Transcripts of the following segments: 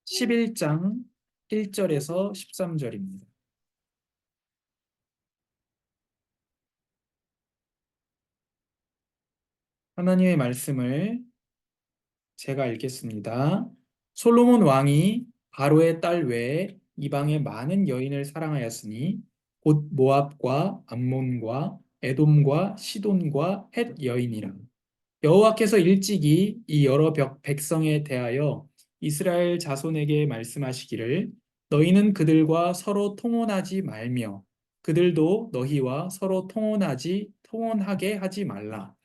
11장 1절에서 13절입니다. 하나님의 말씀을 제가 읽겠습니다. 솔로몬 왕이 바로의 딸 외에 이방의 많은 여인을 사랑하였으니 곧 모압과 암몬과 에돔과 시돈과 헷 여인이라. 여호와께서 일찍이 이 여러 백성에 대하여 이스라엘 자손에게 말씀하시기를 너희는 그들과 서로 통혼하지 말며 그들도 너희와 서로 통혼하게 하지 말라.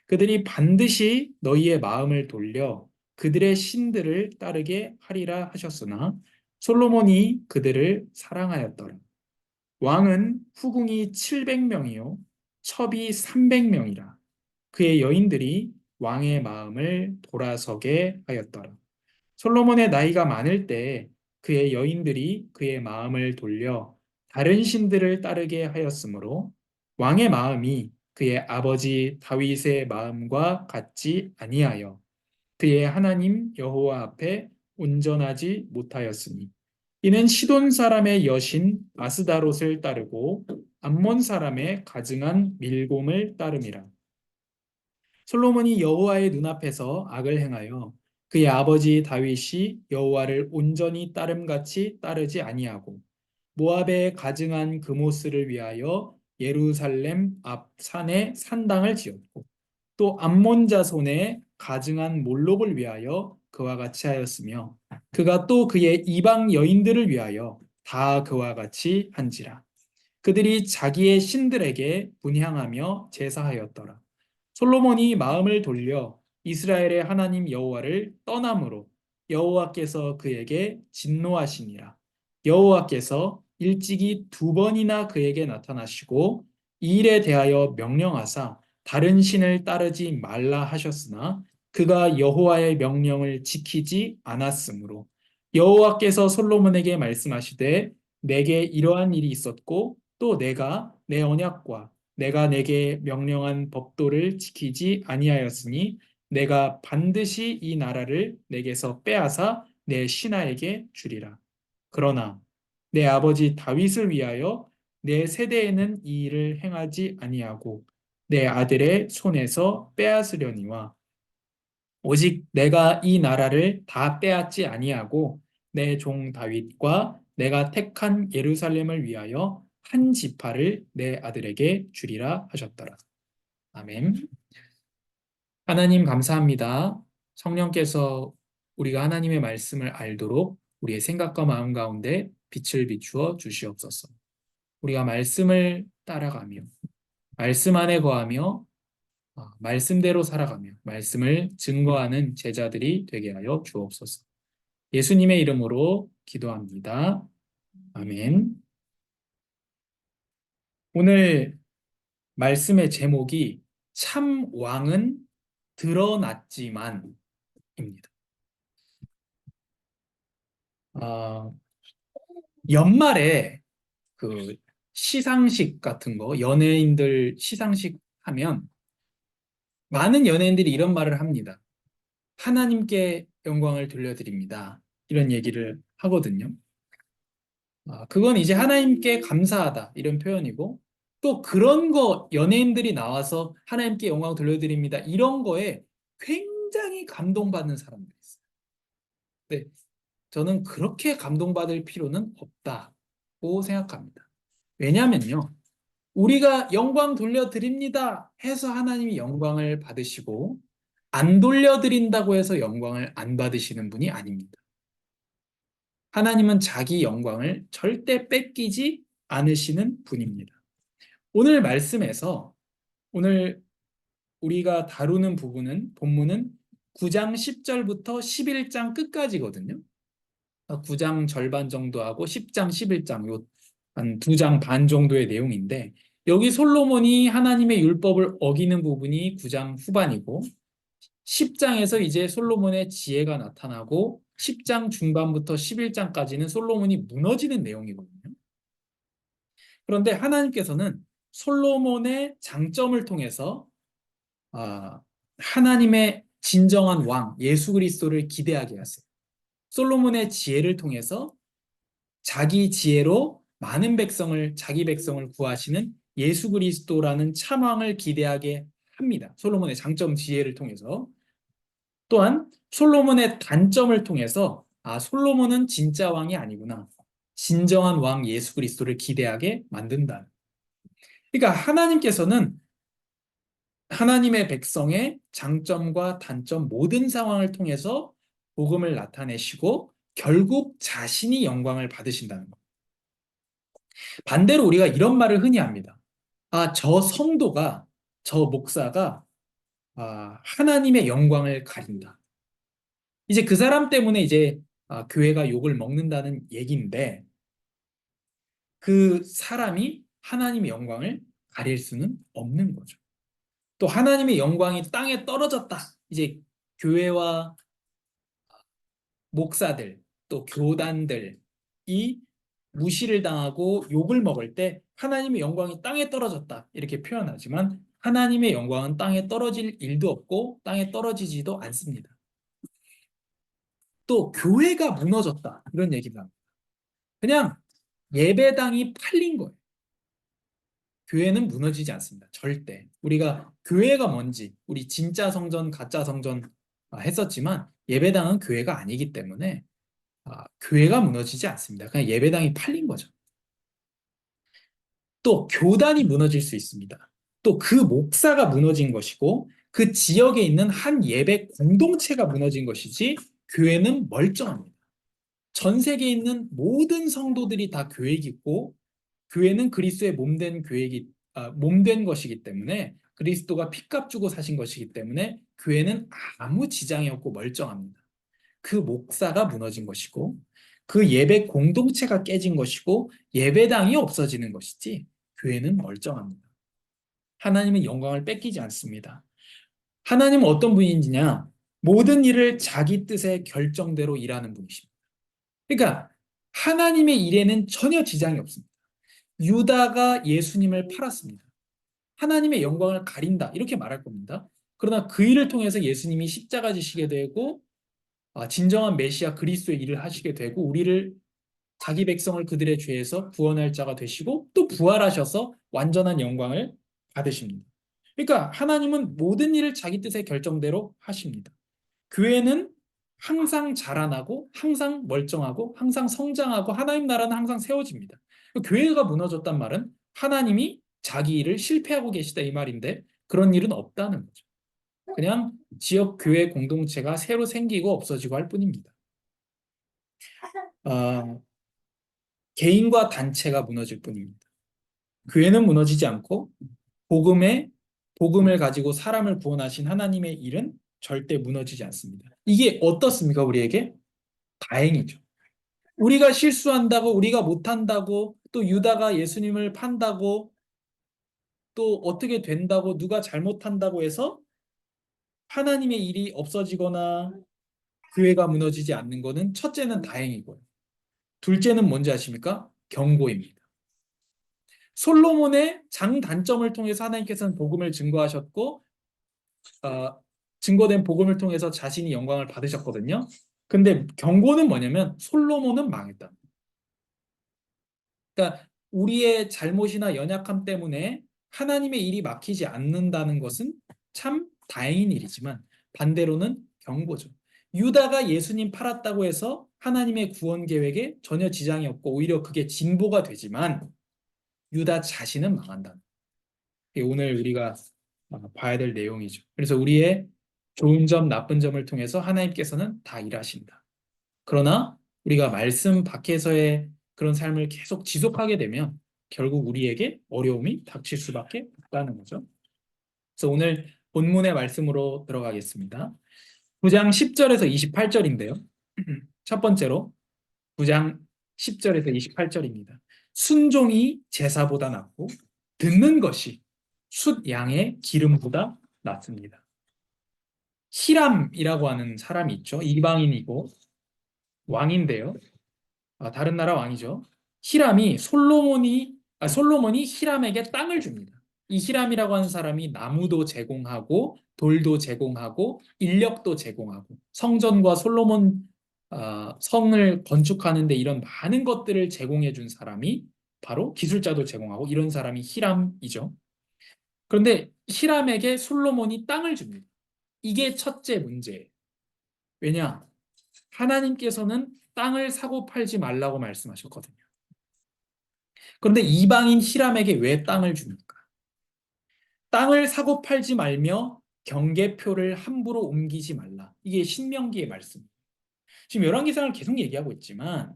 그들이 반드시 너희의 마음을 돌려 그들의 신들을 따르게 하리라 하셨으나 솔로몬이 그들을 사랑하였더라. 왕은 후궁이 700명이요 첩이 300명이라. 그의 여인들이 왕의 마음을 돌아서게 하였더라. 솔로몬의 나이가 많을 때 그의 여인들이 그의 마음을 돌려 다른 신들을 따르게 하였으므로 왕의 마음이 그의 아버지 다윗의 마음과 같지 아니하여 그의 하나님 여호와 앞에 온전하지 못하였으니 이는 시돈 사람의 여신 아스다롯을 따르고 암몬 사람의 가증한 밀곰을 따름이라. 솔로몬이 여호와의 눈앞에서 악을 행하여 그의 아버지 다윗이 여호와를 온전히 따름같이 따르지 아니하고 모압에 가증한 그모스를 위하여 예루살렘 앞 산에 산당을 지었고 또 암몬 자손의 가증한 몰록을 위하여 그와 같이 하였으며 그가 또 그의 이방 여인들을 위하여 다 그와 같이 한지라. 그들이 자기의 신들에게 분향하며 제사하였더라. 솔로몬이 마음을 돌려 이스라엘의 하나님 여호와를 떠남으로 여호와께서 그에게 진노하시니라. 여호와께서 일찍이 2번이나 그에게 나타나시고 이 일에 대하여 명령하사 다른 신을 따르지 말라 하셨으나 그가 여호와의 명령을 지키지 않았으므로 여호와께서 솔로몬에게 말씀하시되 내게 이러한 일이 있었고 또 내가 내 언약과 내가 내게 명령한 법도를 지키지 아니하였으니 내가 반드시 이 나라를 내게서 빼앗아 내 신하에게 주리라. 그러나 내 아버지 다윗을 위하여 내 세대에는 이 일을 행하지 아니하고 내 아들의 손에서 빼앗으려니와 오직 내가 이 나라를 다 빼앗지 아니하고 내 종 다윗과 내가 택한 예루살렘을 위하여 한 지파를 내 아들에게 주리라 하셨더라. 아멘. 하나님 감사합니다. 성령께서 우리가 하나님의 말씀을 알도록 우리의 생각과 마음 가운데 빛을 비추어 주시옵소서. 우리가 말씀을 따라가며 말씀 안에 거하며 말씀대로 살아가며 말씀을 증거하는 제자들이 되게 하여 주옵소서. 예수님의 이름으로 기도합니다. 아멘. 오늘 말씀의 제목이 참 왕은 드러났지만입니다. 아, 연말에 그 시상식 같은 거, 연예인들 시상식 하면 많은 연예인들이 이런 말을 합니다. 하나님께 영광을 돌려드립니다. 이런 얘기를 하거든요. 그건 이제 하나님께 감사하다 이런 표현이고 또 그런 거 연예인들이 나와서 하나님께 영광 돌려드립니다. 이런 거에 굉장히 감동받는 사람들이 있어요. 네, 저는 그렇게 감동받을 필요는 없다고 생각합니다. 왜냐면요. 우리가 영광 돌려드립니다 해서 하나님이 영광을 받으시고 안 돌려드린다고 해서 영광을 안 받으시는 분이 아닙니다. 하나님은 자기 영광을 절대 뺏기지 않으시는 분입니다. 오늘 말씀에서 오늘 우리가 다루는 본문은 9장 10절부터 11장 끝까지거든요. 9장 절반 정도 하고 10장, 11장 한 2장 반 정도의 내용인데 여기 솔로몬이 하나님의 율법을 어기는 부분이 9장 후반이고 10장에서 이제 솔로몬의 지혜가 나타나고 10장 중반부터 11장까지는 솔로몬이 무너지는 내용이거든요. 그런데 하나님께서는 솔로몬의 장점을 통해서 하나님의 진정한 왕 예수 그리스도를 기대하게 하세요. 솔로몬의 지혜를 통해서 자기 지혜로 많은 백성을, 자기 백성을 구하시는 예수 그리스도라는 참왕을 기대하게 합니다. 솔로몬의 장점 지혜를 통해서. 또한 솔로몬의 단점을 통해서 솔로몬은 진짜 왕이 아니구나. 진정한 왕 예수 그리스도를 기대하게 만든다. 그러니까 하나님께서는 하나님의 백성의 장점과 단점 모든 상황을 통해서 복음을 나타내시고 결국 자신이 영광을 받으신다는 것. 반대로 우리가 이런 말을 흔히 합니다. 저 성도가, 저 목사가 하나님의 영광을 가린다. 이제 그 사람 때문에 이제 교회가 욕을 먹는다는 얘기인데 그 사람이 하나님의 영광을 가릴 수는 없는 거죠. 또 하나님의 영광이 땅에 떨어졌다. 이제 교회와 목사들, 또 교단들이 무시를 당하고 욕을 먹을 때 하나님의 영광이 땅에 떨어졌다. 이렇게 표현하지만 하나님의 영광은 땅에 떨어질 일도 없고 땅에 떨어지지도 않습니다. 또 교회가 무너졌다. 이런 얘기를 합니다. 그냥 예배당이 팔린 거예요. 교회는 무너지지 않습니다. 절대. 우리가 교회가 뭔지, 우리 진짜 성전, 가짜 성전 했었지만 예배당은 교회가 아니기 때문에 교회가 무너지지 않습니다. 그냥 예배당이 팔린 거죠. 또 교단이 무너질 수 있습니다. 또 그 목사가 무너진 것이고 그 지역에 있는 한 예배 공동체가 무너진 것이지 교회는 멀쩡합니다. 전 세계에 있는 모든 성도들이 다 교회이고 교회는 그리스도의 몸된 것이기 때문에 그리스도가 피값 주고 사신 것이기 때문에 교회는 아무 지장이 없고 멀쩡합니다. 그 목사가 무너진 것이고 그 예배 공동체가 깨진 것이고 예배당이 없어지는 것이지 교회는 멀쩡합니다. 하나님은 영광을 뺏기지 않습니다. 하나님은 어떤 분이냐? 모든 일을 자기 뜻의 결정대로 일하는 분이십니다. 그러니까 하나님의 일에는 전혀 지장이 없습니다. 유다가 예수님을 팔았습니다. 하나님의 영광을 가린다 이렇게 말할 겁니다. 그러나 그 일을 통해서 예수님이 십자가 지시게 되고 진정한 메시아 그리스도의 일을 하시게 되고 우리를 자기 백성을 그들의 죄에서 구원할 자가 되시고 또 부활하셔서 완전한 영광을 받으십니다. 그러니까 하나님은 모든 일을 자기 뜻의 결정대로 하십니다. 교회는 항상 자라나고 항상 멀쩡하고 항상 성장하고 하나님 나라는 항상 세워집니다. 교회가 무너졌단 말은 하나님이 자기 일을 실패하고 계시다 이 말인데 그런 일은 없다는 거죠. 그냥 지역 교회 공동체가 새로 생기고 없어지고 할 뿐입니다. 개인과 단체가 무너질 뿐입니다. 교회는 무너지지 않고 복음을 가지고 사람을 구원하신 하나님의 일은 절대 무너지지 않습니다. 이게 어떻습니까? 우리에게? 다행이죠. 우리가 실수한다고 우리가 못한다고 또 유다가 예수님을 판다고 또 어떻게 된다고 누가 잘못한다고 해서 하나님의 일이 없어지거나 교회가 무너지지 않는 것은 첫째는 다행이고요. 둘째는 뭔지 아십니까? 경고입니다. 솔로몬의 장단점을 통해서 하나님께서는 복음을 증거하셨고 증거된 복음을 통해서 자신이 영광을 받으셨거든요. 근데 경고는 뭐냐면 솔로몬은 망했다. 그러니까 우리의 잘못이나 연약함 때문에 하나님의 일이 막히지 않는다는 것은 참 다행인 일이지만 반대로는 경고죠. 유다가 예수님 팔았다고 해서 하나님의 구원 계획에 전혀 지장이 없고 오히려 그게 진보가 되지만 유다 자신은 망한다. 이게 오늘 우리가 봐야 될 내용이죠. 그래서 우리의 좋은 점, 나쁜 점을 통해서 하나님께서는 다 일하신다. 그러나 우리가 말씀 밖에서의 그런 삶을 계속 지속하게 되면 결국 우리에게 어려움이 닥칠 수밖에 없다는 거죠. 그래서 오늘 본문의 말씀으로 들어가겠습니다. 9장 10절에서 28절인데요. 첫 번째로 9장 10절에서 28절입니다. 순종이 제사보다 낫고 듣는 것이 숫 양의 기름보다 낫습니다. 히람이라고 하는 사람이 있죠. 이방인이고 왕인데요. 다른 나라 왕이죠. 솔로몬이 히람에게 땅을 줍니다. 이 히람이라고 하는 사람이 나무도 제공하고 돌도 제공하고 인력도 제공하고 성전과 솔로몬 성을 건축하는데 이런 많은 것들을 제공해 준 사람이 바로 기술자도 제공하고 이런 사람이 히람이죠. 그런데 히람에게 솔로몬이 땅을 줍니다. 이게 첫째 문제예요. 왜냐? 하나님께서는 땅을 사고 팔지 말라고 말씀하셨거든요. 그런데 이방인 히람에게 왜 땅을 줍니까? 땅을 사고 팔지 말며 경계표를 함부로 옮기지 말라. 이게 신명기의 말씀입니다. 지금 열왕기상을 계속 얘기하고 있지만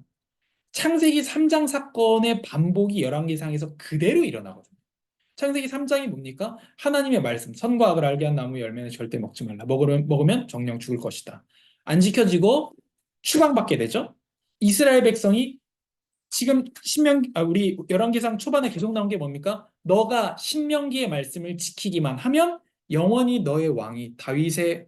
창세기 3장 사건의 반복이 열왕기상에서 그대로 일어나거든요. 창세기 3장이 뭡니까? 하나님의 말씀, 선과 악을 알게 한 나무 열매는 절대 먹지 말라. 먹으면 정령 죽을 것이다. 안 지켜지고 추방받게 되죠. 이스라엘 백성이 지금 우리 열왕기상 초반에 계속 나온 게 뭡니까? 너가 신명기의 말씀을 지키기만 하면 영원히 너의 왕이 다윗의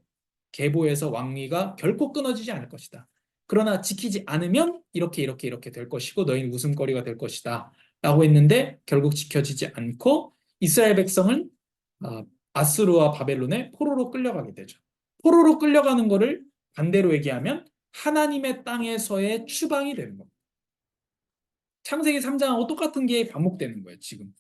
계보에서 왕위가 결코 끊어지지 않을 것이다. 그러나 지키지 않으면 이렇게 될 것이고 너희는 웃음거리가 될 것이다. 라고 했는데 결국 지켜지지 않고 이스라엘 백성은 아수르와 바벨론에 포로로 끌려가게 되죠. 포로로 끌려가는 거를 반대로 얘기하면 하나님의 땅에서의 추방이 되는 겁니다. 창세기 3장하고 똑같은 게 반복되는 거예요, 지금.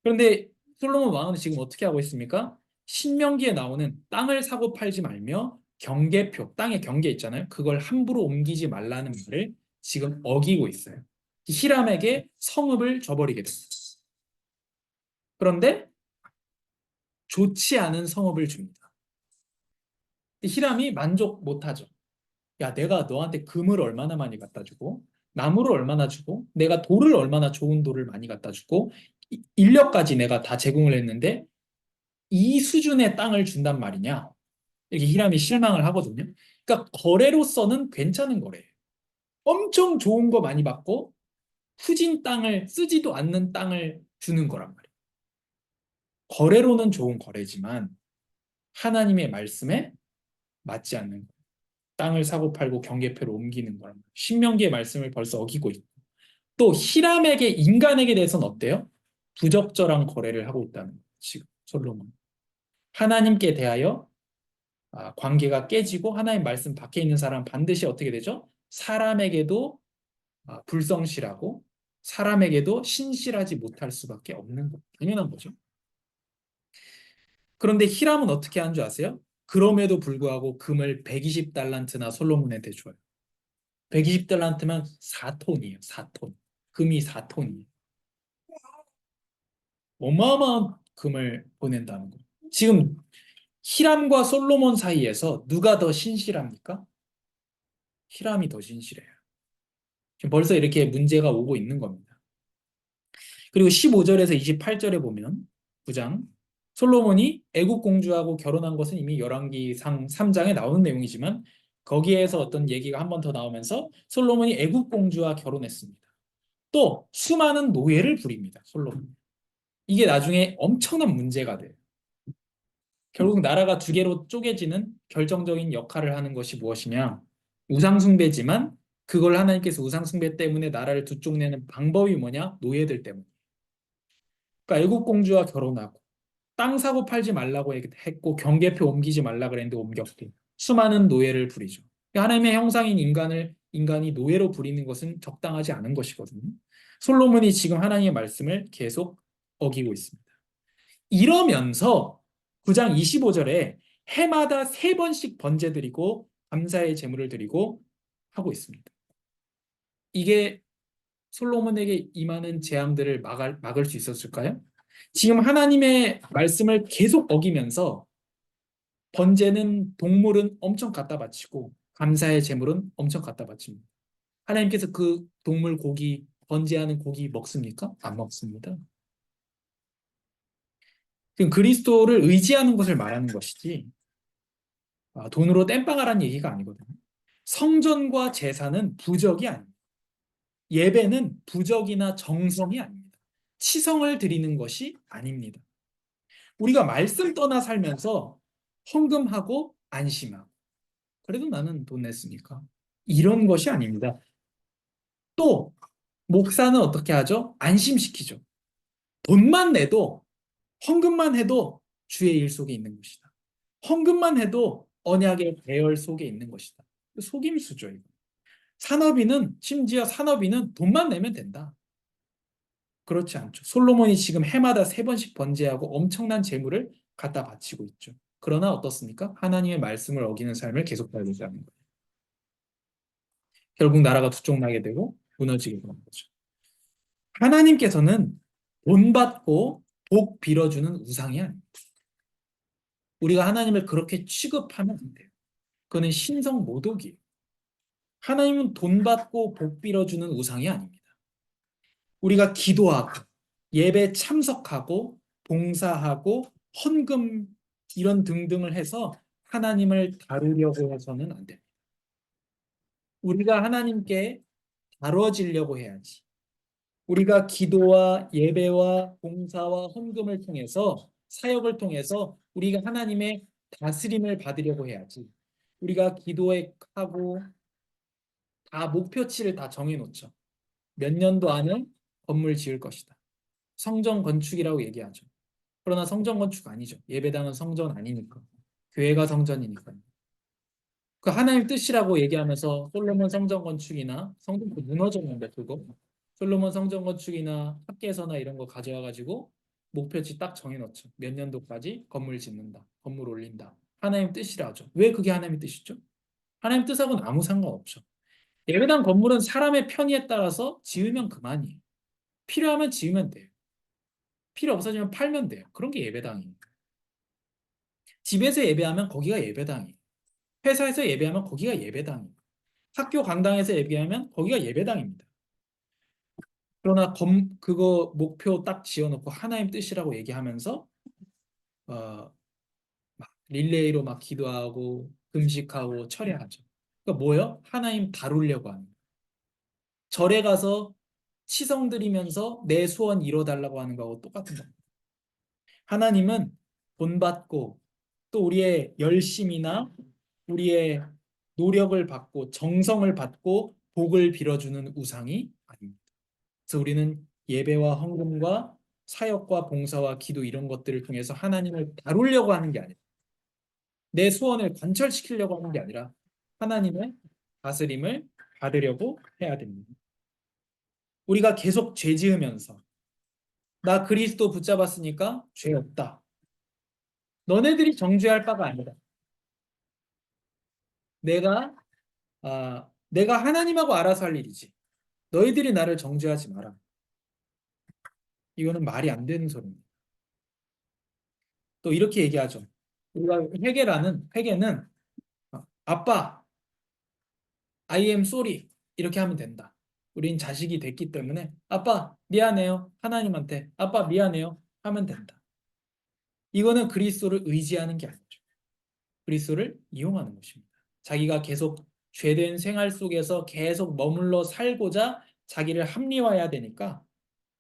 그런데 솔로몬 왕은 지금 어떻게 하고 있습니까? 신명기에 나오는 땅을 사고 팔지 말며 경계표, 땅의 경계 있잖아요. 그걸 함부로 옮기지 말라는 말을 지금 어기고 있어요. 히람에게 성읍을 줘버리게 됩니다. 그런데 좋지 않은 성읍을 줍니다. 히람이 만족 못하죠. 야, 내가 너한테 금을 얼마나 많이 갖다 주고 나무를 얼마나 주고 내가 돌을 얼마나 좋은 돌을 많이 갖다 주고 인력까지 내가 다 제공을 했는데 이 수준의 땅을 준단 말이냐? 이렇게 히람이 실망을 하거든요. 그러니까 거래로서는 괜찮은 거래예요. 엄청 좋은 거 많이 받고 후진 땅을 쓰지도 않는 땅을 주는 거란 말이에요. 거래로는 좋은 거래지만 하나님의 말씀에 맞지 않는 거예요. 땅을 사고 팔고 경계표를 옮기는 거란 말이에요. 신명기의 말씀을 벌써 어기고 있고 또 히람에게 인간에게 대해서는 어때요? 부적절한 거래를 하고 있다는 거예요. 지금 솔로몬. 하나님께 대하여 관계가 깨지고 하나님 말씀 밖에 있는 사람 반드시 어떻게 되죠? 사람에게도 불성실하고 사람에게도 신실하지 못할 수밖에 없는 거. 당연한 거죠. 그런데 히람은 어떻게 하는 줄 아세요? 그럼에도 불구하고 금을 120달란트나 솔로몬한테 줘요. 120달란트면 4톤이에요. 4톤. 금이 4톤이에요. 어마어마한 금을 보낸다는 거예요. 지금 히람과 솔로몬 사이에서 누가 더 신실합니까? 히람이 더 신실해요. 지금 벌써 이렇게 문제가 오고 있는 겁니다. 그리고 15절에서 28절에 보면 9장 솔로몬이 애국 공주하고 결혼한 것은 이미 열왕기상 3장에 나오는 내용이지만 거기에서 어떤 얘기가 한 번 더 나오면서 솔로몬이 애국 공주와 결혼했습니다. 또 수많은 노예를 부립니다. 솔로몬. 이게 나중에 엄청난 문제가 돼요. 결국 나라가 두 개로 쪼개지는 결정적인 역할을 하는 것이 무엇이냐? 우상숭배지만 그걸 하나님께서 우상숭배 때문에 나라를 두 쪽 내는 방법이 뭐냐? 노예들 때문에. 그러니까 애국 공주와 결혼하고 땅 사고 팔지 말라고 했고 경계표 옮기지 말라 그랬는데 옮겼고 수많은 노예를 부리죠. 하나님의 형상인 인간이 노예로 부리는 것은 적당하지 않은 것이거든요. 솔로몬이 지금 하나님의 말씀을 계속 어기고 있습니다. 이러면서 9장 25절에 해마다 3번씩 번제 드리고 감사의 제물을 드리고 하고 있습니다. 이게 솔로몬에게 임하는 재앙들을 막을 수 있었을까요? 지금 하나님의 말씀을 계속 어기면서 번제는 동물은 엄청 갖다 바치고 감사의 제물은 엄청 갖다 바칩니다. 하나님께서 그 동물 고기, 번제하는 고기 먹습니까? 안 먹습니다. 그럼 그리스도를 의지하는 것을 말하는 것이지 돈으로 땜빵하라는 얘기가 아니거든요. 성전과 제사는 부적이 아닙니다. 예배는 부적이나 정성이 아닙니다. 치성을 드리는 것이 아닙니다. 우리가 말씀 떠나 살면서 헌금하고 안심하고 그래도 나는 돈 냈으니까 이런 것이 아닙니다. 또 목사는 어떻게 하죠? 안심시키죠. 돈만 내도 헌금만 해도 주의 일 속에 있는 것이다. 헌금만 해도 언약의 배열 속에 있는 것이다. 속임수죠. 이거. 심지어 산업인은 돈만 내면 된다. 그렇지 않죠. 솔로몬이 지금 해마다 3번씩 번제하고 엄청난 재물을 갖다 바치고 있죠. 그러나 어떻습니까? 하나님의 말씀을 어기는 삶을 계속 살고자 하는 거예요. 결국 나라가 두 쪽 나게 되고 무너지게 되는 거죠. 하나님께서는 돈 받고 복 빌어주는 우상이 아닙니다. 우리가 하나님을 그렇게 취급하면 안 돼요. 그거는 신성 모독이에요. 하나님은 돈 받고 복 빌어주는 우상이 아닙니다. 우리가 기도하고 예배 참석하고 봉사하고 헌금 이런 등등을 해서 하나님을 다루려고 해서는 안 됩니다. 우리가 하나님께 다뤄지려고 해야지. 우리가 기도와 예배와 봉사와 헌금을 통해서 사역을 통해서 우리가 하나님의 다스림을 받으려고 해야지. 우리가 기도에 하고 다 목표치를 다 정해놓죠. 몇 년도 안에 건물 지을 것이다. 성전 건축이라고 얘기하죠. 그러나 성전 건축 아니죠. 예배당은 성전 아니니까. 교회가 성전이니까. 그 하나님 뜻이라고 얘기하면서 솔로몬 성전 건축이나 성전도 무너졌는데 그거 솔로몬 성전 건축이나 학계서나 이런 거 가져와 가지고 목표치 딱 정해놓죠. 몇 년도까지 건물 짓는다. 건물 올린다. 하나님 뜻이라 하죠. 왜 그게 하나님의 뜻이죠? 하나님 뜻하고는 아무 상관없죠. 예배당 건물은 사람의 편의에 따라서 지으면 그만이에요. 필요하면 지으면 돼요. 필요 없어지면 팔면 돼요. 그런 게 예배당이니까. 집에서 예배하면 거기가 예배당이에요. 회사에서 예배하면 거기가 예배당이에요. 학교 강당에서 예배하면 거기가 예배당입니다. 그러나 그거 목표 딱 지어놓고 하나님 뜻이라고 얘기하면서 어, 막 릴레이로 막 기도하고 금식하고 철회하죠. 그러니까 뭐예요? 하나님 다루려고 하는 거예요. 절에 가서 치성 드리면서 내 소원 이뤄달라고 하는 거하고 똑같은 겁니다. 하나님은 돈 받고 또 우리의 열심이나 우리의 노력을 받고 정성을 받고 복을 빌어주는 우상이 아닙니다. 그래서 우리는 예배와 헌금과 사역과 봉사와 기도 이런 것들을 통해서 하나님을 다루려고 하는 게 아니라 내 소원을 관철시키려고 하는 게 아니라 하나님의 다스림을 받으려고 해야 됩니다. 우리가 계속 죄 지으면서 나 그리스도 붙잡았으니까 죄 없다. 너네들이 정죄할 바가 아니다. 내가 내가 하나님하고 알아서 할 일이지. 너희들이 나를 정죄하지 마라. 이거는 말이 안 되는 소리입니다. 또 이렇게 얘기하죠. 우리가 회개는 아빠, I am sorry 이렇게 하면 된다. 우린 자식이 됐기 때문에 아빠 미안해요. 하나님한테 아빠 미안해요 하면 된다. 이거는 그리스도를 의지하는 게 아니죠. 그리스도를 이용하는 것입니다. 자기가 계속 죄된 생활 속에서 계속 머물러 살고자 자기를 합리화해야 되니까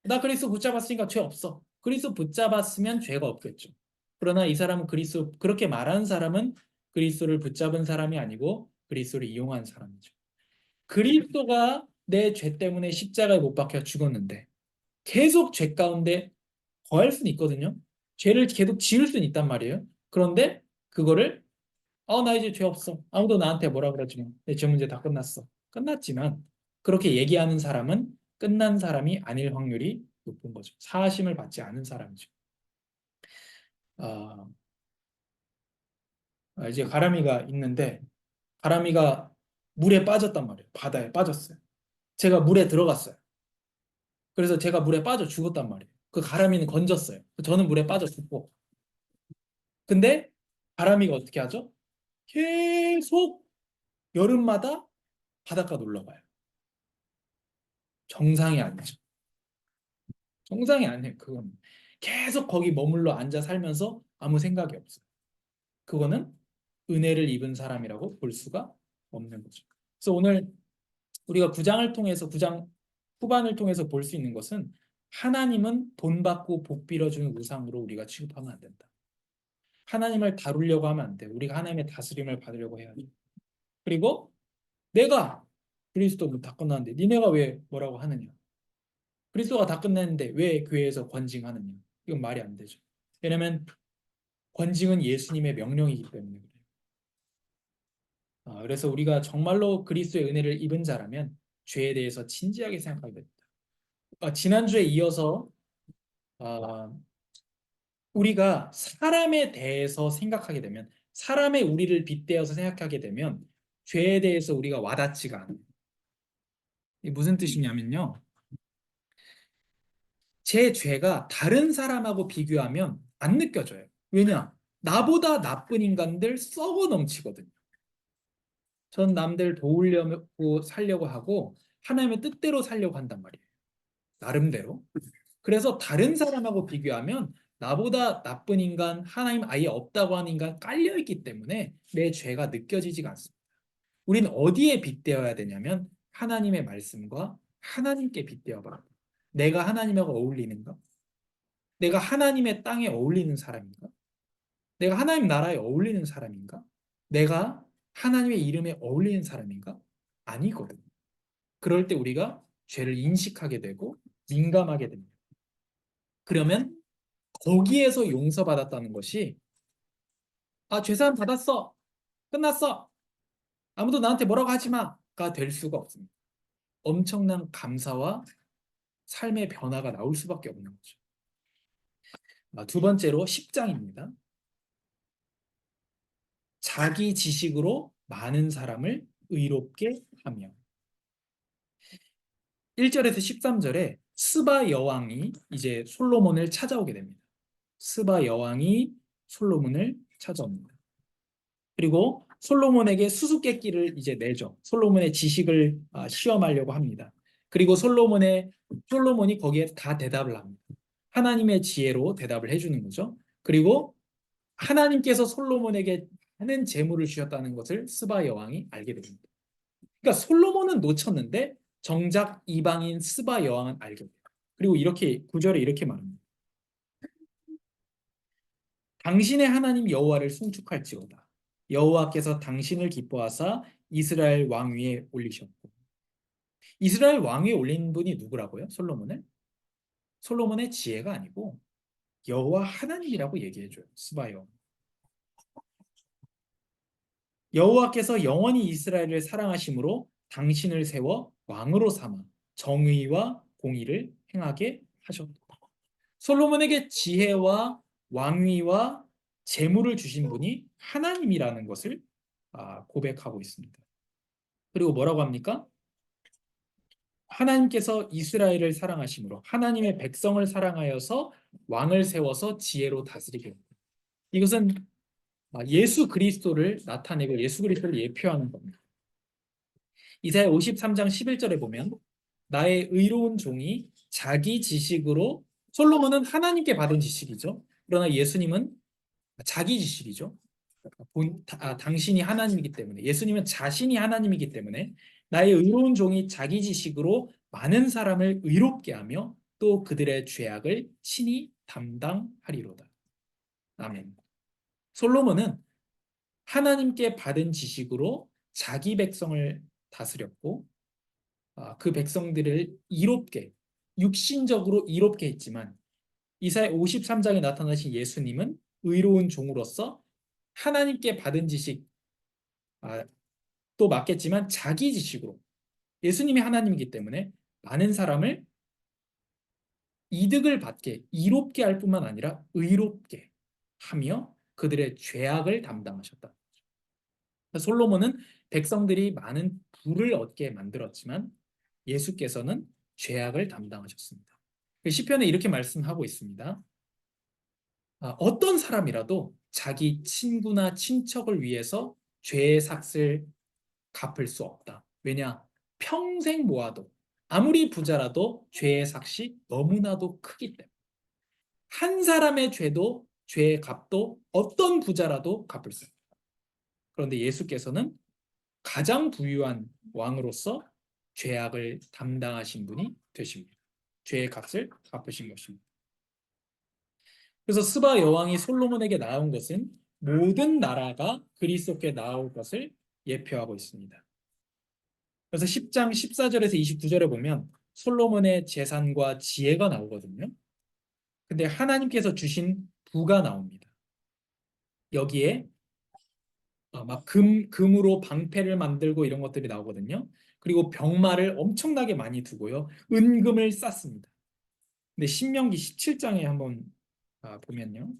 나 그리스도 붙잡았으니까 죄 없어. 그리스도 붙잡았으면 죄가 없겠죠. 그러나 이 사람은 그렇게 말하는 사람은 그리스도를 붙잡은 사람이 아니고 그리스도를 이용한 사람이죠. 그리스도가 내 죄 때문에 십자가에 못 박혀 죽었는데 계속 죄 가운데 거할 수는 있거든요. 죄를 계속 지을 수는 있단 말이에요. 그런데 그거를 나 이제 죄 없어. 아무도 나한테 뭐라 그러지 마. 내 죄 문제 다 끝났어. 끝났지만 그렇게 얘기하는 사람은 끝난 사람이 아닐 확률이 높은 거죠. 사하심을 받지 않은 사람이죠. 아, 이제 가람이가 있는데 가람이가 물에 빠졌단 말이에요. 바다에 빠졌어요. 제가 물에 들어갔어요. 그래서 제가 물에 빠져 죽었단 말이에요. 그 가람이는 건졌어요. 저는 물에 빠져 죽고. 근데 가람이가 어떻게 하죠? 계속 여름마다 바닷가 놀러 가요. 정상이 아니죠. 정상이 아니에요. 그건 계속 거기 머물러 앉아 살면서 아무 생각이 없어요. 그거는 은혜를 입은 사람이라고 볼 수가 없는 거죠. 그래서 오늘 우리가 9장을 통해서 9장 후반을 통해서 볼 수 있는 것은 하나님은 돈 받고 복 빌어주는 우상으로 우리가 취급하면 안 된다. 하나님을 다루려고 하면 안 돼. 우리가 하나님의 다스림을 받으려고 해야 돼. 그리고 내가 그리스도 다 끝났는데 니네가 왜 뭐라고 하느냐? 그리스도가 다 끝냈는데 왜 교회에서 권징하느냐? 이건 말이 안 되죠. 왜냐하면 권징은 예수님의 명령이기 때문에 그래요. 그래서 우리가 정말로 그리스도의 은혜를 입은 자라면 죄에 대해서 진지하게 생각하게 됩니다. 지난주에 이어서 어, 우리가 사람에 대해서 생각하게 되면, 사람의 우리를 빗대어서 생각하게 되면 죄에 대해서 우리가 와닿지가 않아요. 이게 무슨 뜻이냐면요. 제 죄가 다른 사람하고 비교하면 안 느껴져요. 왜냐? 나보다 나쁜 인간들 썩어 넘치거든요. 전 남들 도우려고 살려고 하고 하나님의 뜻대로 살려고 한단 말이에요. 나름대로. 그래서 다른 사람하고 비교하면 나보다 나쁜 인간, 하나님 아예 없다고 하는 인간 깔려있기 때문에 내 죄가 느껴지지가 않습니다. 우리는 어디에 빗대어야 되냐면 하나님의 말씀과 하나님께 빗대어 봐라. 내가 하나님하고 어울리는가? 내가 하나님의 땅에 어울리는 사람인가? 내가 하나님 나라에 어울리는 사람인가? 내가 하나님의 이름에 어울리는 사람인가? 아니거든. 그럴 때 우리가 죄를 인식하게 되고 민감하게 됩니다. 그러면 거기에서 용서받았다는 것이, 죄사함 받았어. 끝났어. 아무도 나한테 뭐라고 하지 마가 될 수가 없습니다. 엄청난 감사와 삶의 변화가 나올 수밖에 없는 거죠. 두 번째로 10장입니다. 자기 지식으로 많은 사람을 의롭게 하며. 1절에서 13절에 스바 여왕이 이제 솔로몬을 찾아오게 됩니다. 스바 여왕이 솔로몬을 찾아옵니다. 그리고 솔로몬에게 수수께끼를 이제 내죠. 솔로몬의 지식을 시험하려고 합니다. 그리고 솔로몬이 거기에 다 대답을 합니다. 하나님의 지혜로 대답을 해주는 거죠. 그리고 하나님께서 솔로몬에게 하는 재물을 주셨다는 것을 스바 여왕이 알게 됩니다. 그러니까 솔로몬은 놓쳤는데 정작 이방인 스바 여왕은 알게 돼요. 그리고 이렇게 9절에 이렇게 말합니다. 당신의 하나님 여호와를 송축할지어다. 여호와께서 당신을 기뻐하사 이스라엘 왕 위에 올리셨고. 이스라엘 왕 위에 올린 분이 누구라고요? 솔로몬을? 솔로몬의 지혜가 아니고 여호와 하나님이라고 얘기해줘요. 스바 여왕. 여호와께서 영원히 이스라엘을 사랑하심으로 당신을 세워 왕으로 삼아 정의와 공의를 행하게 하셨다. 솔로몬에게 지혜와 왕위와 재물을 주신 분이 하나님이라는 것을 고백하고 있습니다. 그리고 뭐라고 합니까? 하나님께서 이스라엘을 사랑하심으로 하나님의 백성을 사랑하여서 왕을 세워서 지혜로 다스리게 합니다. 이것은 예수 그리스도를 나타내고 예수 그리스도를 예표하는 겁니다. 이사야 53장 11절에 보면 나의 의로운 종이 자기 지식으로, 솔로몬은 하나님께 받은 지식이죠. 그러나 예수님은 자기 지식이죠. 당신이 하나님이기 때문에, 예수님은 자신이 하나님이기 때문에 나의 의로운 종이 자기 지식으로 많은 사람을 의롭게 하며 또 그들의 죄악을 친히 담당하리로다. 아멘. 솔로몬은 하나님께 받은 지식으로 자기 백성을 다스렸고 그 백성들을 이롭게, 육신적으로 이롭게 했지만 이사야 53장에 나타나신 예수님은 의로운 종으로서 하나님께 받은 지식 또 맞겠지만 자기 지식으로, 예수님이 하나님이기 때문에 많은 사람을 이득을 받게, 이롭게 할 뿐만 아니라 의롭게 하며 그들의 죄악을 담당하셨다. 솔로몬은 백성들이 많은 부를 얻게 만들었지만 예수께서는 죄악을 담당하셨습니다. 시편에 이렇게 말씀하고 있습니다. 어떤 사람이라도 자기 친구나 친척을 위해서 죄의 삭을 갚을 수 없다. 왜냐? 평생 모아도 아무리 부자라도 죄의 삭이 너무나도 크기 때문에. 한 사람의 죄의 값도 어떤 부자라도 갚을 수 없다. 그런데 예수께서는 가장 부유한 왕으로서 죄악을 담당하신 분이 되십니다. 죄의 값을 갚으신 것입니다. 그래서 스바 여왕이 솔로몬에게 나온 것은 모든 나라가 그리스도께 나올 것을 예표하고 있습니다. 그래서 10장 14절에서 29절에 보면 솔로몬의 재산과 지혜가 나오거든요. 근데 하나님께서 주신 부가 나옵니다. 여기에 막 금으로 방패를 만들고 이런 것들이 나오거든요. 그리고 병마를 엄청나게 많이 두고요. 은금을 쌌습니다. 근데 신명기 17장에 한번 보면요.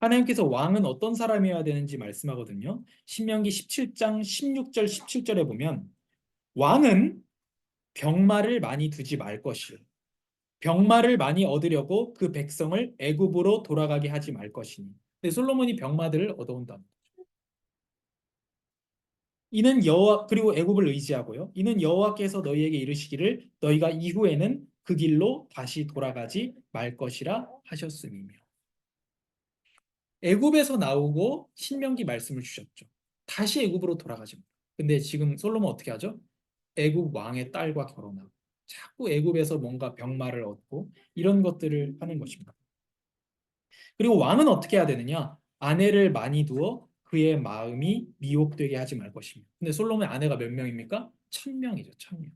하나님께서 왕은 어떤 사람이어야 되는지 말씀하거든요. 신명기 17장 16절 17절에 보면 왕은 병마를 많이 두지 말 것이요. 병마를 많이 얻으려고 그 백성을 애굽으로 돌아가게 하지 말 것이니. 근데 솔로몬이 병마들을 얻어온다. 이는 여호와 그리고 애굽을 의지하고요. 이는 여호와께서 너희에게 이르시기를 너희가 이후에는 그 길로 다시 돌아가지 말 것이라 하셨음이며. 애굽에서 나오고 신명기 말씀을 주셨죠. 다시 애굽으로 돌아가지 마. 근데 지금 솔로몬 어떻게 하죠? 애굽 왕의 딸과 결혼하고 자꾸 애굽에서 뭔가 병마를 얻고 이런 것들을 하는 것입니다. 그리고 왕은 어떻게 해야 되느냐? 아내를 많이 두어 그의 마음이 미혹되게 하지 말 것입니다. 근데 솔로몬의 아내가 몇 명입니까? 1000명이죠. 1000명.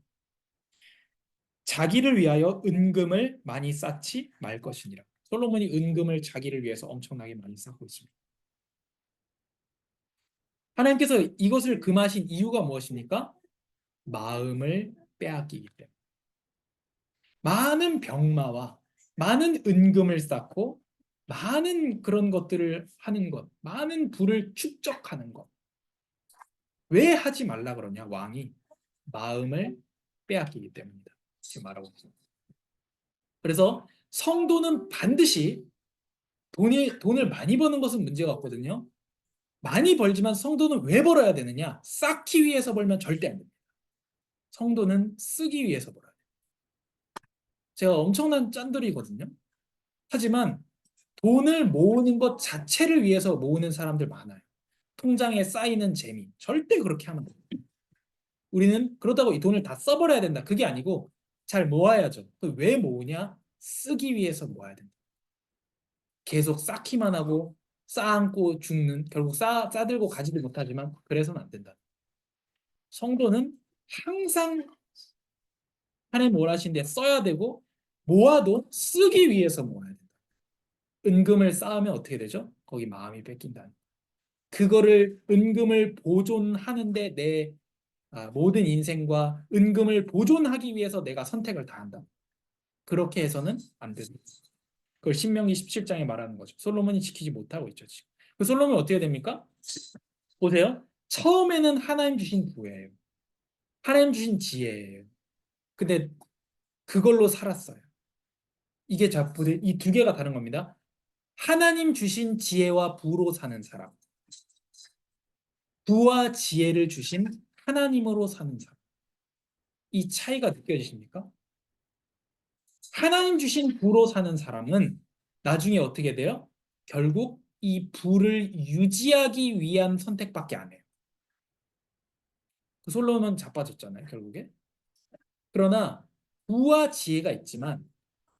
자기를 위하여 은금을 많이 쌓지 말 것이니라. 솔로몬이 은금을 자기를 위해서 엄청나게 많이 쌓고 있습니다. 하나님께서 이것을 금하신 이유가 무엇입니까? 마음을 빼앗기기 때문에. 많은 병마와 많은 은금을 쌓고 많은 그런 것들을 하는 것, 많은 부를 축적하는 것. 왜 하지 말라 그러냐, 왕이? 마음을 빼앗기기 때문이다. 지금 말하고 있습니다. 그래서 성도는 반드시 돈을 많이 버는 것은 문제가 없거든요. 많이 벌지만 성도는 왜 벌어야 되느냐? 쌓기 위해서 벌면 절대 안 됩니다. 성도는 쓰기 위해서 벌어야 돼요. 제가 엄청난 짠돌이거든요. 하지만 돈을 모으는 것 자체를 위해서 모으는 사람들 많아요. 통장에 쌓이는 재미. 절대 그렇게 하면 안 돼요. 우리는 그렇다고 이 돈을 다 써버려야 된다. 그게 아니고 잘 모아야죠. 왜 모으냐? 쓰기 위해서 모아야 된다. 계속 쌓기만 하고 쌓고 죽는 결국 싸들고 가지도 못하지만 그래서는 안 된다. 성도는 항상 하나님 원하신 데 써야 되고 모아도 쓰기 위해서 모아야 된다. 은금을 쌓으면 어떻게 되죠? 거기 마음이 뺏긴다. 그거를 은금을 보존하는데 내 모든 인생과 은금을 보존하기 위해서 내가 선택을 다한다. 그렇게 해서는 안 된다. 그걸 신명기 17장에 말하는 거죠. 솔로몬이 지키지 못하고 있죠, 지금. 그 솔로몬이 어떻게 됩니까? 보세요. 처음에는 하나님 주신 부예요. 하나님 주신 지혜예요. 근데 그걸로 살았어요. 이게 자꾸 이 두 개가 다른 겁니다. 하나님 주신 지혜와 부로 사는 사람. 부와 지혜를 주신 하나님으로 사는 사람. 이 차이가 느껴지십니까? 하나님 주신 부로 사는 사람은 나중에 어떻게 돼요? 결국 이 부를 유지하기 위한 선택밖에 안 해요. 그 솔로몬은 자빠졌잖아요, 결국에. 그러나 부와 지혜가 있지만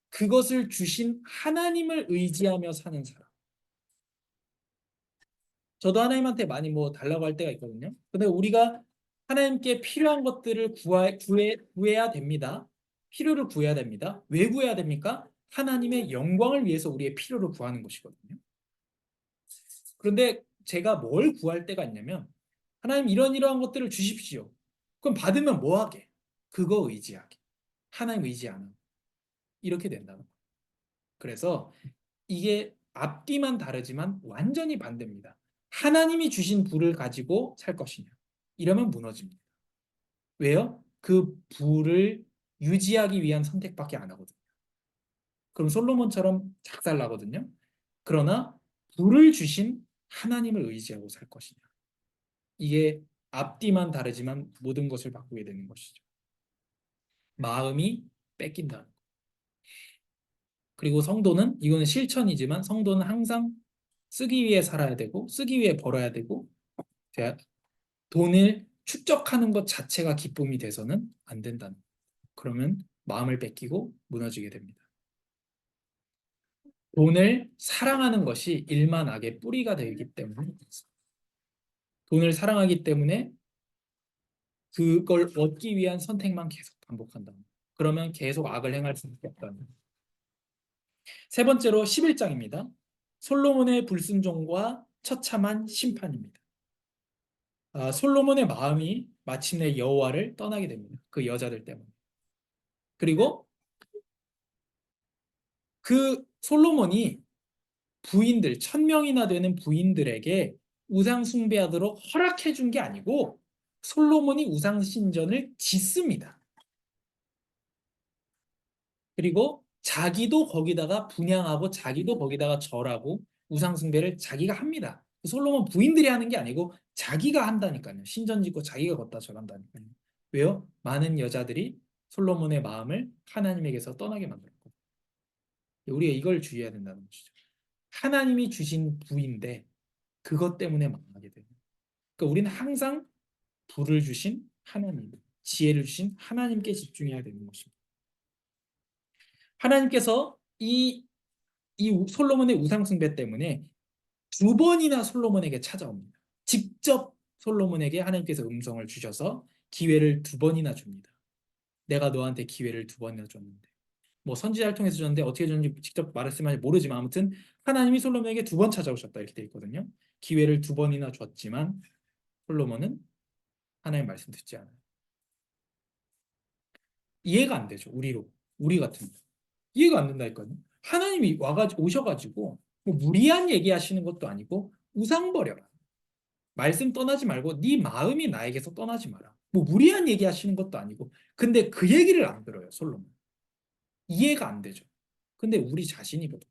그것을 주신 하나님을 의지하며 사는 사람. 저도 하나님한테 많이 뭐 달라고 할 때가 있거든요. 근데 우리가 하나님께 필요한 것들을 구해야 됩니다. 필요를 구해야 됩니다. 왜 구해야 됩니까? 하나님의 영광을 위해서 우리의 필요를 구하는 것이거든요. 그런데 제가 뭘 구할 때가 있냐면 하나님 이러한 것들을 주십시오. 그럼 받으면 뭐 하게? 그거 의지하게. 하나님 의지 안 하고. 이렇게 된다는 거예요. 그래서 이게 앞뒤만 다르지만 완전히 반대입니다. 하나님이 주신 부를 가지고 살 것이냐. 이러면 무너집니다. 왜요? 그 부를 유지하기 위한 선택밖에 안 하거든요. 그럼 솔로몬처럼 작살나거든요. 그러나 부를 주신 하나님을 의지하고 살 것이냐. 이게 앞뒤만 다르지만 모든 것을 바꾸게 되는 것이죠. 마음이 뺏긴다. 그리고 성도는 이거는 실천이지만 성도는 항상 쓰기 위해 살아야 되고 쓰기 위해 벌어야 되고 돈을 축적하는 것 자체가 기쁨이 돼서는 안 된다는 거예요. 그러면 마음을 뺏기고 무너지게 됩니다. 돈을 사랑하는 것이 일만 악의 뿌리가 되기 때문에 돈을 사랑하기 때문에 그걸 얻기 위한 선택만 계속 반복한다. 그러면 계속 악을 행할 수밖에 없다는. 세 번째로 11장입니다. 솔로몬의 불순종과 처참한 심판입니다. 솔로몬의 마음이 마침내 여호와를 떠나게 됩니다. 그 여자들 때문에. 그리고 그 솔로몬이 부인들, 1000명이나 되는 부인들에게 우상 숭배하도록 허락해 준 게 아니고 솔로몬이 우상 신전을 짓습니다. 그리고 자기도 거기다가 분향하고 자기도 거기다가 절하고 우상 숭배를 자기가 합니다. 솔로몬 부인들이 하는 게 아니고 자기가 한다니까요. 신전 짓고 자기가 걷다 절한다니까요. 왜요? 많은 여자들이 솔로몬의 마음을 하나님에게서 떠나게 만들었고 우리가 이걸 주의해야 된다는 것이죠. 하나님이 주신 부인데 그것 때문에 망하게 돼요. 그러니까 우리는 항상 부를 주신 하나님, 지혜를 주신 하나님께 집중해야 되는 것입니다. 하나님께서 이 솔로몬의 우상 숭배 때문에 2번이나 솔로몬에게 찾아옵니다. 직접 솔로몬에게 하나님께서 음성을 주셔서 기회를 2번이나 줍니다. 내가 너한테 기회를 2번이나 줬는데 뭐 선지자를 통해서 줬는데 어떻게 줬는지 직접 말했으면 모르지만 아무튼 하나님이 솔로몬에게 2번 찾아오셨다 이렇게 돼 있거든요. 기회를 2번이나 줬지만 솔로몬은 하나님 말씀 듣지 않아요. 이해가 안 되죠. 우리 같은 이해가 안 된다니까요. 하나님이 오셔가지고 뭐 무리한 얘기하시는 것도 아니고 우상 버려라. 말씀 떠나지 말고 네 마음이 나에게서 떠나지 마라. 뭐 무리한 얘기하시는 것도 아니고 근데 그 얘기를 안 들어요. 솔로몬. 이해가 안 되죠. 근데 우리 자신이거든.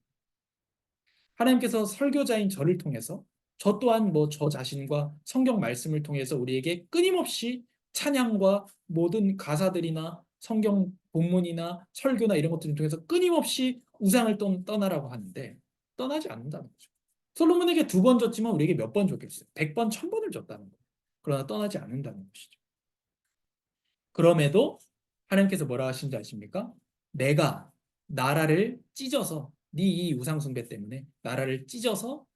하나님께서 설교자인 저를 통해서 저 또한 뭐 저 자신과 성경 말씀을 통해서 우리에게 끊임없이 찬양과 모든 가사들이나 성경 본문이나 설교나 이런 것들을 통해서 끊임없이 우상을 떠나라고 하는데 떠나지 않는다는 거죠. 솔로몬에게 2번 줬지만 우리에게 몇 번 줬겠어요? 100번, 1000번을 줬다는 거예요. 그러나 떠나지 않는다는 것이죠. 그럼에도 하나님께서 뭐라 하신지 아십니까? 내가 나라를 찢어서 네 이 우상 숭배 때문에 나라를 찢어서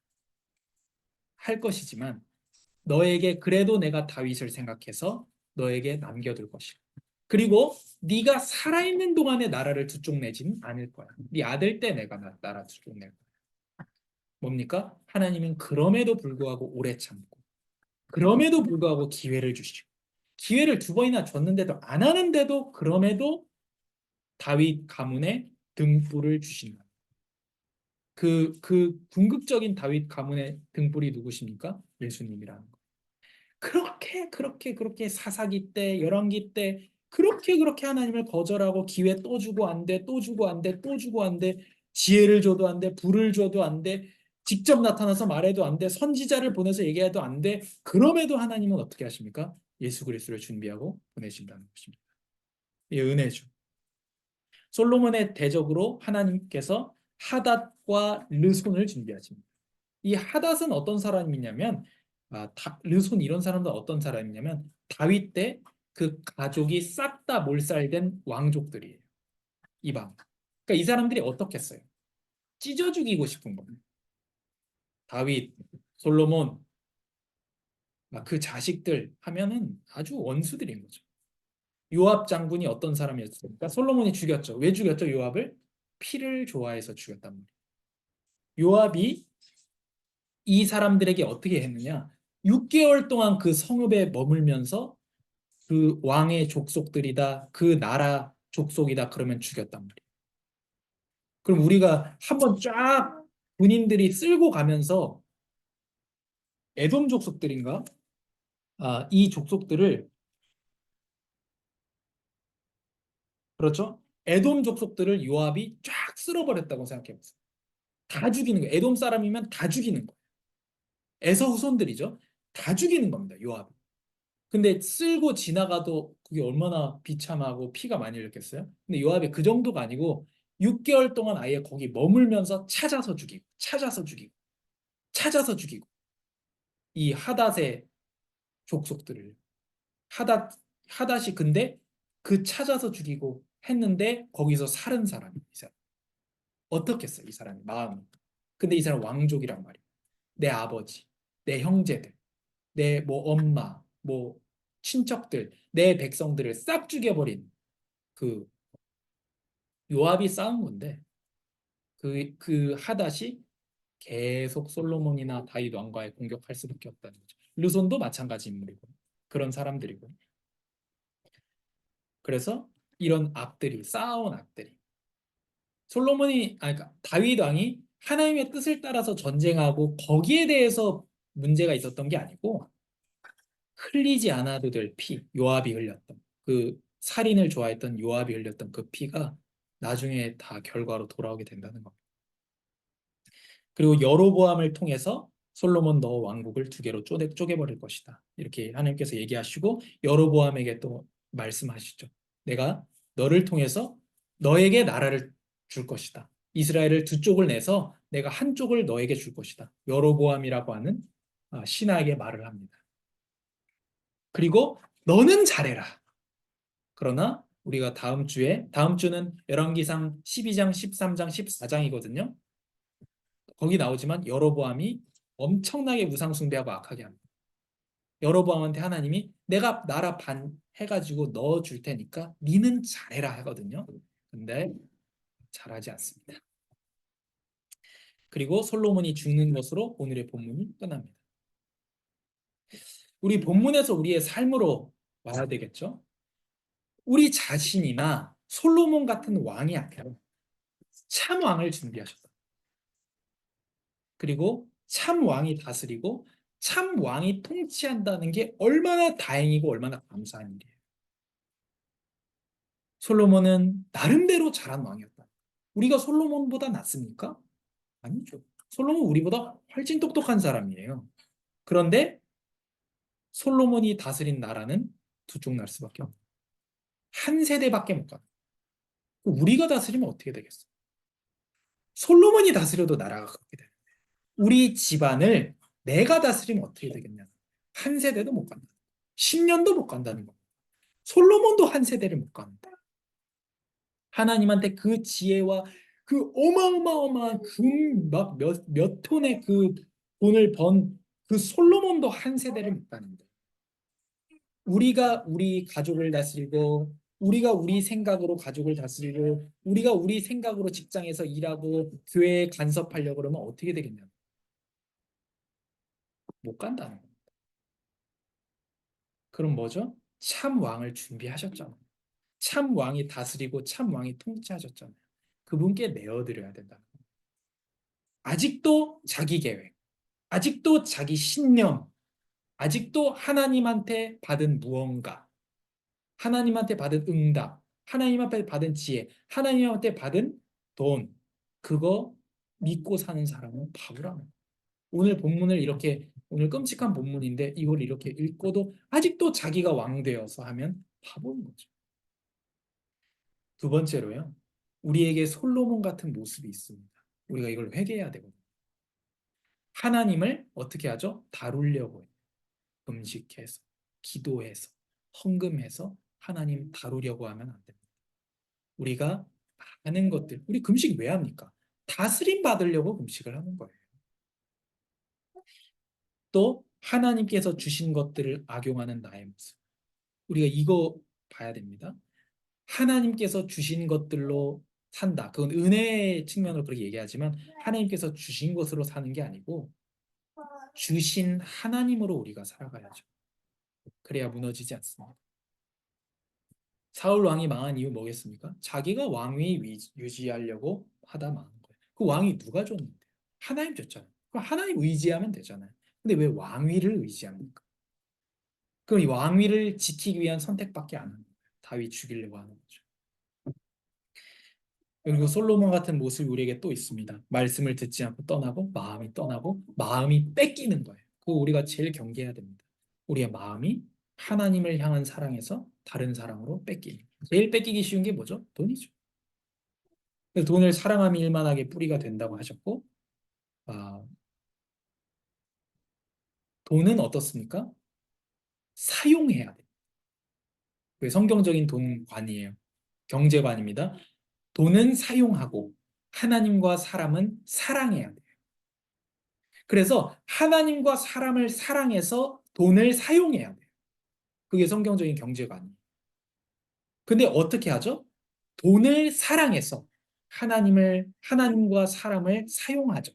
할 것이지만 너에게 그래도 내가 다윗을 생각해서 너에게 남겨둘 것이고 그리고 네가 살아있는 동안에 나라를 두 쪽 내지는 않을 거야. 네 아들 때 내가 나라 두 쪽 낼 거야. 뭡니까? 하나님은 그럼에도 불구하고 오래 참고 그럼에도 불구하고 기회를 주시고 기회를 2번이나 줬는데도 안 하는데도 그럼에도 다윗 가문에 등불을 주신다. 그 궁극적인 다윗 가문의 등불이 누구십니까? 예수님이라는 거. 그렇게 사사기 때 열왕기 때 그렇게 하나님을 거절하고 기회 또 주고 안 돼, 또 주고 안 돼, 또 주고 안 돼, 지혜를 줘도 안 돼, 불을 줘도 안 돼, 직접 나타나서 말해도 안 돼, 선지자를 보내서 얘기해도 안 돼. 그럼에도 하나님은 어떻게 하십니까? 예수 그리스도를 준비하고 보내신다는 것입니다. 이 은혜죠. 솔로몬의 대적으로 하나님께서 하닷과 르손을 준비하십니다. 이 하닷은 어떤 사람이냐면 르손 이런 사람들은 어떤 사람이냐면 다윗 때 그 가족이 싹 다 몰살된 왕족들이에요. 이방. 그러니까 이 사람들이 어떻겠어요? 찢어 죽이고 싶은 겁니다. 다윗, 솔로몬, 그 자식들 하면은 아주 원수들인 거죠. 요압 장군이 어떤 사람이었습니까? 솔로몬이 죽였죠. 왜 죽였죠? 요압을? 피를 좋아해서 죽였단 말이에요. 요압이 이 사람들에게 어떻게 했느냐? 6개월 동안 그 성읍에 머물면서 그 왕의 족속들이다, 그 나라 족속이다 그러면 죽였단 말이에요. 그럼 우리가 한번 쫙 군인들이 쓸고 가면서 에돔 족속들인가? 이 족속들을 그렇죠? 에돔 족속들을 요압이 쫙 쓸어버렸다고 생각해 보세요. 다 죽이는 거예요. 에돔 사람이면 다 죽이는 거예요. 에서 후손들이죠. 다 죽이는 겁니다. 요압이. 근데 쓸고 지나가도 그게 얼마나 비참하고 피가 많이 흘렸겠어요? 근데 요압이 그 정도가 아니고 6개월 동안 아예 거기 머물면서 찾아서 죽이고 찾아서 죽이고 찾아서 죽이고 이 하닷의 족속들을 하닷이 근데 그 찾아서 죽이고 했는데 거기서 살은 사람이 이 사람. 어떻겠어요? 이 사람이 마음이. 근데 이 사람 왕족이란 말이에요. 내 아버지, 내 형제들, 내 뭐 엄마, 뭐 친척들, 내 백성들을 싹 죽여버린 그 요압이 쌓은 건데 그 하닷이 계속 솔로몬이나 다윗 왕과의 공격할 수밖에 없다는 거죠. 르손도 마찬가지 인물이고 그런 사람들이고. 그래서 이런 악들이 쌓아온 악들이 그러니까 다윗 왕이 하나님의 뜻을 따라서 전쟁하고 거기에 대해서 문제가 있었던 게 아니고 흘리지 않아도 될 피, 요압이 흘렸던 그 살인을 좋아했던 요압이 흘렸던 그 피가 나중에 다 결과로 돌아오게 된다는 겁니다. 그리고 여로보암을 통해서 솔로몬 너 왕국을 두 개로 쪼개버릴 것이다. 이렇게 하나님께서 얘기하시고 여로보암에게 또 말씀하시죠. 내가 너를 통해서 너에게 나라를 줄 것이다. 이스라엘을 두 쪽을 내서 내가 한 쪽을 너에게 줄 것이다. 여로보암이라고 하는 신하에게 말을 합니다. 그리고 너는 잘해라. 그러나 우리가 다음 주는 열왕기상 12장, 13장, 14장이거든요. 거기 나오지만 여로보암이 엄청나게 우상숭배하고 악하게 합니다. 여로보암한테 하나님이 내가 나라 반 해가지고 넣어줄 테니까 니는 잘해라 하거든요. 근데 잘하지 않습니다. 그리고 솔로몬이 죽는 것으로 오늘의 본문이 끝납니다. 우리 본문에서 우리의 삶으로 와야 되겠죠? 우리 자신이나 솔로몬 같은 왕이 아니라 참 왕을 준비하셨다. 그리고 참 왕이 다스리고 참 왕이 통치한다는 게 얼마나 다행이고 얼마나 감사한 일이에요. 솔로몬은 나름대로 잘한 왕이었다. 우리가 솔로몬보다 낫습니까? 아니죠. 솔로몬 우리보다 훨씬 똑똑한 사람이에요. 그런데 솔로몬이 다스린 나라는 두 쪽 날 수밖에 없다. 한 세대밖에 못 가. 우리가 다스리면 어떻게 되겠어? 솔로몬이 다스려도 나라가 그렇게 돼. 우리 집안을 내가 다스리면 어떻게 되겠냐? 한 세대도 못 간다. 10년도 못 간다는 거. 솔로몬도 한 세대를 못 간다. 하나님한테 그 지혜와 그 어마어마한 몇 톤의 그 돈을 번 그 솔로몬도 한 세대를 못 가는데 우리가 우리 가족을 다스리고 우리가 우리 생각으로 가족을 다스리고 우리가 우리 생각으로 직장에서 일하고 교회에 간섭하려고 그러면 어떻게 되겠냐? 못 간다는 거예요. 그럼 뭐죠? 참 왕을 준비하셨잖아요. 참 왕이 다스리고 참 왕이 통치하셨잖아요. 그분께 내어드려야 된다. 아직도 자기 계획, 아직도 자기 신념, 아직도 하나님한테 받은 무언가, 하나님한테 받은 응답, 하나님한테 받은 지혜, 하나님한테 받은 돈, 그거 믿고 사는 사람은 바보라는 거예요. 오늘 본문을 이렇게, 오늘 끔찍한 본문인데 이걸 이렇게 읽고도 아직도 자기가 왕 되어서 하면 바보인 거죠. 두 번째로요. 우리에게 솔로몬 같은 모습이 있습니다. 우리가 이걸 회개해야 되거든요. 하나님을 어떻게 하죠? 다루려고 해요. 금식해서, 기도해서, 헌금해서 하나님 다루려고 하면 안 됩니다. 우리가 많은 것들, 우리 금식 왜 합니까? 다스림 받으려고 금식을 하는 거예요. 또 하나님께서 주신 것들을 악용하는 나의 모습. 우리가 이거 봐야 됩니다. 하나님께서 주신 것들로 산다. 그건 은혜의 측면으로 그렇게 얘기하지만 하나님께서 주신 것으로 사는 게 아니고 주신 하나님으로 우리가 살아가야죠. 그래야 무너지지 않습니다. 사울 왕이 망한 이유 뭐겠습니까? 자기가 왕위 유지하려고 하다 망한 거예요. 그 왕이 누가 줬는데? 하나님 줬잖아요. 그럼 하나님 의지하면 되잖아요. 근데 왜 왕위를 의지합니까? 그럼 이 왕위를 지키기 위한 선택밖에 안 하는 거예요. 다윗 죽이려고 하는 거죠. 그리고 솔로몬 같은 모습이 우리에게 또 있습니다. 말씀을 듣지 않고 떠나고 마음이 뺏기는 거예요. 그거 우리가 제일 경계해야 됩니다. 우리의 마음이 하나님을 향한 사랑에서 다른 사랑으로 뺏기는. 제일 뺏기기 쉬운 게 뭐죠? 돈이죠. 돈을 사랑함이 일만하게 뿌리가 된다고 하셨고, 아, 돈은 어떻습니까? 사용해야 돼요. 그게 성경적인 돈관이에요. 경제관입니다. 돈은 사용하고 하나님과 사람은 사랑해야 돼요. 그래서 하나님과 사람을 사랑해서 돈을 사용해야 돼요. 그게 성경적인 경제관이에요. 근데 어떻게 하죠? 돈을 사랑해서 하나님과 사람을 사용하죠.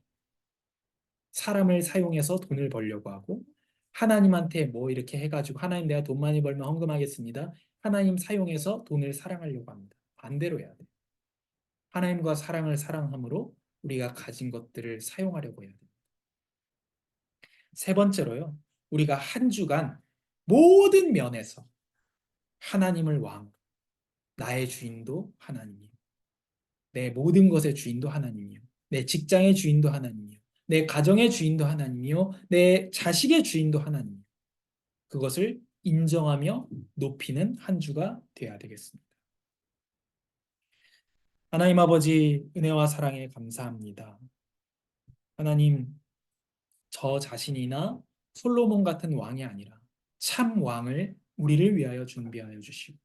사람을 사용해서 돈을 벌려고 하고 하나님한테 뭐 이렇게 해가지고 하나님 내가 돈 많이 벌면 헌금하겠습니다. 하나님 사용해서 돈을 사랑하려고 합니다. 반대로 해야 돼요. 하나님과 사랑을 사랑함으로 우리가 가진 것들을 사용하려고 해야 돼요. 세 번째로요. 우리가 한 주간 모든 면에서 하나님을 왕, 나의 주인도 하나님이요. 내 모든 것의 주인도 하나님이요. 내 직장의 주인도 하나님이요. 내 가정의 주인도 하나님이요. 내 자식의 주인도 하나님이요. 그것을 인정하며 높이는 한 주가 되어야 되겠습니다. 하나님 아버지 은혜와 사랑에 감사합니다. 하나님 저 자신이나 솔로몬 같은 왕이 아니라 참 왕을 우리를 위하여 준비하여 주시고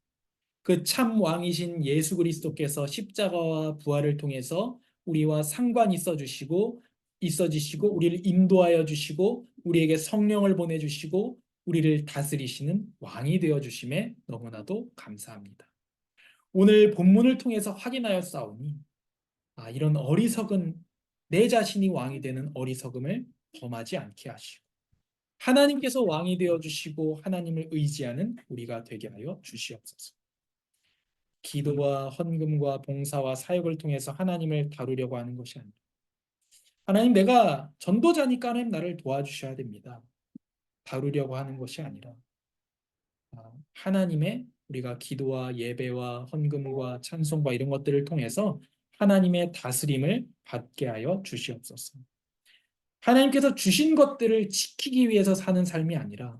그 참 왕이신 예수 그리스도께서 십자가와 부활을 통해서 우리와 상관 있어 주시고 우리를 인도하여 주시고 우리에게 성령을 보내 주시고 우리를 다스리시는 왕이 되어 주심에 너무나도 감사합니다. 오늘 본문을 통해서 확인하여 싸우니 이런 어리석은 내 자신이 왕이 되는 어리석음을 범하지 않게 하시고 하나님께서 왕이 되어 주시고 하나님을 의지하는 우리가 되게 하여 주시옵소서. 기도와 헌금과 봉사와 사역을 통해서 하나님을 다루려고 하는 것이 아니라 하나님 내가 전도자니까 하나님 나를 도와주셔야 됩니다. 다루려고 하는 것이 아니라 하나님의 우리가 기도와 예배와 헌금과 찬송과 이런 것들을 통해서 하나님의 다스림을 받게 하여 주시옵소서. 하나님께서 주신 것들을 지키기 위해서 사는 삶이 아니라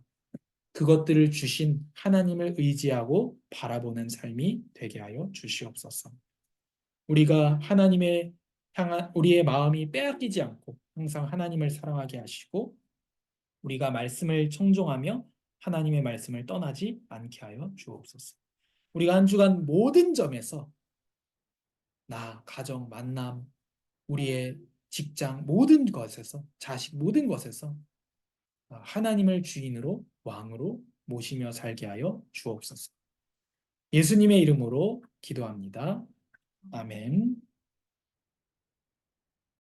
그것들을 주신 하나님을 의지하고 바라보는 삶이 되게 하여 주시옵소서. 우리가 하나님의 향한 우리의 마음이 빼앗기지 않고 항상 하나님을 사랑하게 하시고 우리가 말씀을 청종하며 하나님의 말씀을 떠나지 않게 하여 주옵소서. 우리가 한 주간 모든 점에서 가정, 만남, 우리의 직장 모든 것에서 자식 모든 것에서 하나님을 주인으로 왕으로 모시며 살게 하여 주옵소서. 예수님의 이름으로 기도합니다. 아멘.